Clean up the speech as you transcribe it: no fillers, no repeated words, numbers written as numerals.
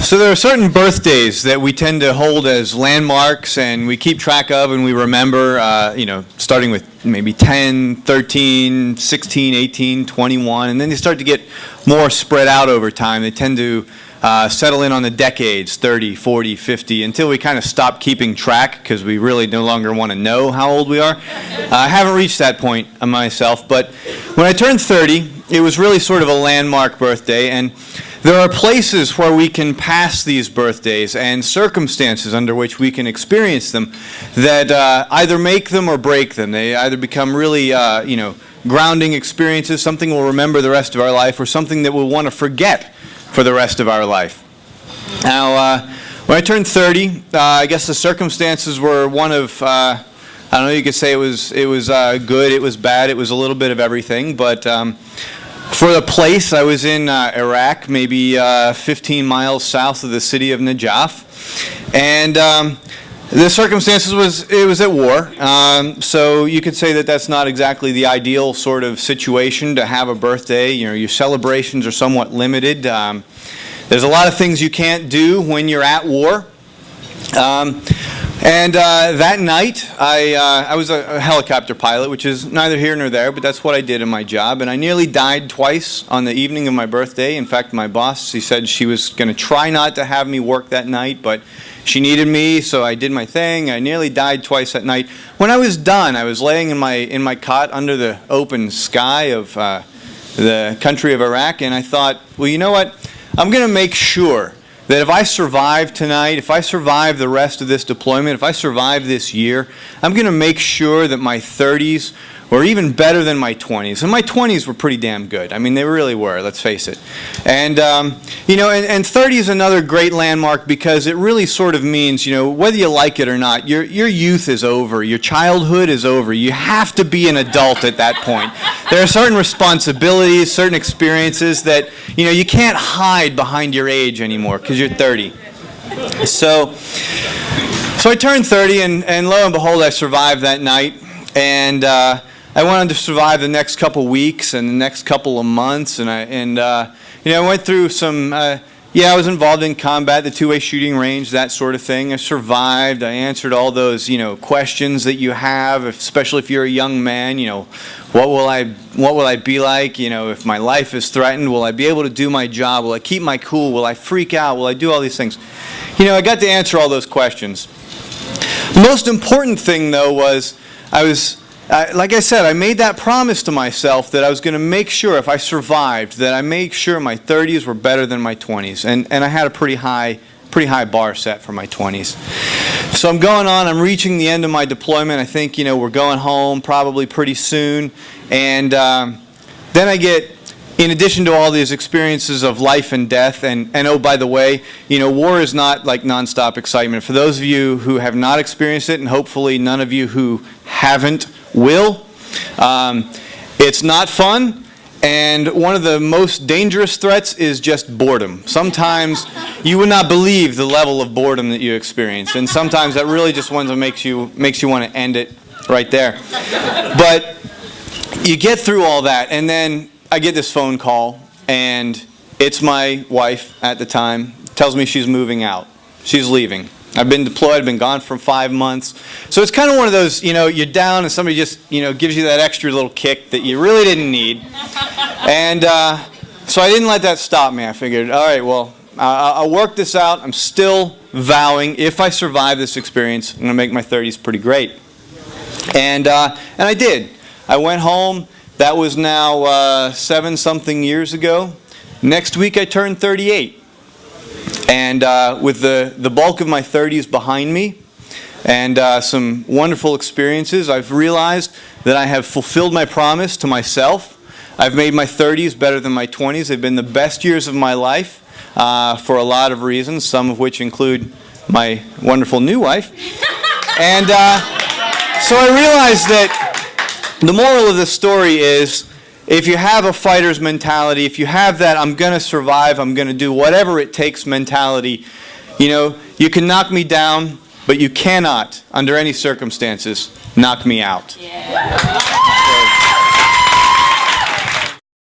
So there are certain birthdays that we tend to hold as landmarks and we keep track of and we remember, starting with maybe 10, 13, 16, 18, 21, and then they start to get more spread out over time. They tend to settle in on the decades, 30, 40, 50, until we kind of stop keeping track because we really no longer want to know how old we are. I haven't reached that point myself, but when I turned 30, it was really sort of a landmark birthday, and there are places where we can pass these birthdays and circumstances under which we can experience them that either make them or break them. They either become really, grounding experiences, something we'll remember the rest of our life, or something that we'll want to forget for the rest of our life. Now, when I turned 30, I guess the circumstances were one of, I don't know, you could say it was good, it was bad, it was a little bit of everything, but for the place, I was in Iraq, maybe 15 miles south of the city of Najaf, and the circumstances it was at war, so you could say that that's not exactly the ideal sort of situation to have a birthday. Your celebrations are somewhat limited. There's a lot of things you can't do when you're at war. And that night, I was a helicopter pilot, which is neither here nor there, but that's what I did in my job. And I nearly died twice on the evening of my birthday. In fact, my boss, she said she was going to try not to have me work that night, but she needed me, so I did my thing. I nearly died twice that night. When I was done, I was laying in my cot under the open sky of the country of Iraq, and I thought, well, you know what? I'm going to make sure that if I survive tonight, if I survive the rest of this deployment, if I survive this year, I'm going to make sure that my 30s were even better than my 20s. And my 20s were pretty damn good. I mean, they really were, let's face it. And, and 30 is another great landmark because it really sort of means, whether you like it or not, your youth is over. Your childhood is over. You have to be an adult at that point. There are certain responsibilities, certain experiences that, you can't hide behind your age anymore because you're 30. So I turned 30, and lo and behold, I survived that night. And I went on to survive the next couple weeks and the next couple of months, and I went through some. I was involved in combat, the two-way shooting range, that sort of thing. I survived. I answered all those questions that you have, especially if you're a young man. What will I be like? If my life is threatened, will I be able to do my job? Will I keep my cool? Will I freak out? Will I do all these things? I got to answer all those questions. The most important thing, though, was like I said, I made that promise to myself that I was going to make sure if I survived that I make sure my 30s were better than my 20s. And I had a pretty high bar set for my 20s. So I'm going on, I'm reaching the end of my deployment. I think, we're going home probably pretty soon. And then I get, in addition to all these experiences of life and death, and oh, by the way, war is not like nonstop excitement. For those of you who have not experienced it, and hopefully none of you who haven't will, it's not fun, and one of the most dangerous threats is just boredom. Sometimes you would not believe the level of boredom that you experience, and sometimes that really just makes you want to end it right there. But you get through all that, and then I get this phone call, and it's my wife at the time, tells me she's moving out. She's leaving. I've been deployed, I've been gone for 5 months. So it's kind of one of those, you're down and somebody just, gives you that extra little kick that you really didn't need. And so I didn't let that stop me. I figured, all right, well, I'll work this out. I'm still vowing, if I survive this experience, I'm going to make my 30s pretty great. And I did. I went home. That was now 7-something years ago. Next week I turned 38. And with the bulk of my 30s behind me and some wonderful experiences, I've realized that I have fulfilled my promise to myself. I've made my 30s better than my 20s. They've been the best years of my life for a lot of reasons, some of which include my wonderful new wife. And so I realized that the moral of this story is, if you have a fighter's mentality, if you have that I'm going to survive, I'm going to do whatever it takes mentality, you can knock me down, but you cannot, under any circumstances, knock me out. Yeah.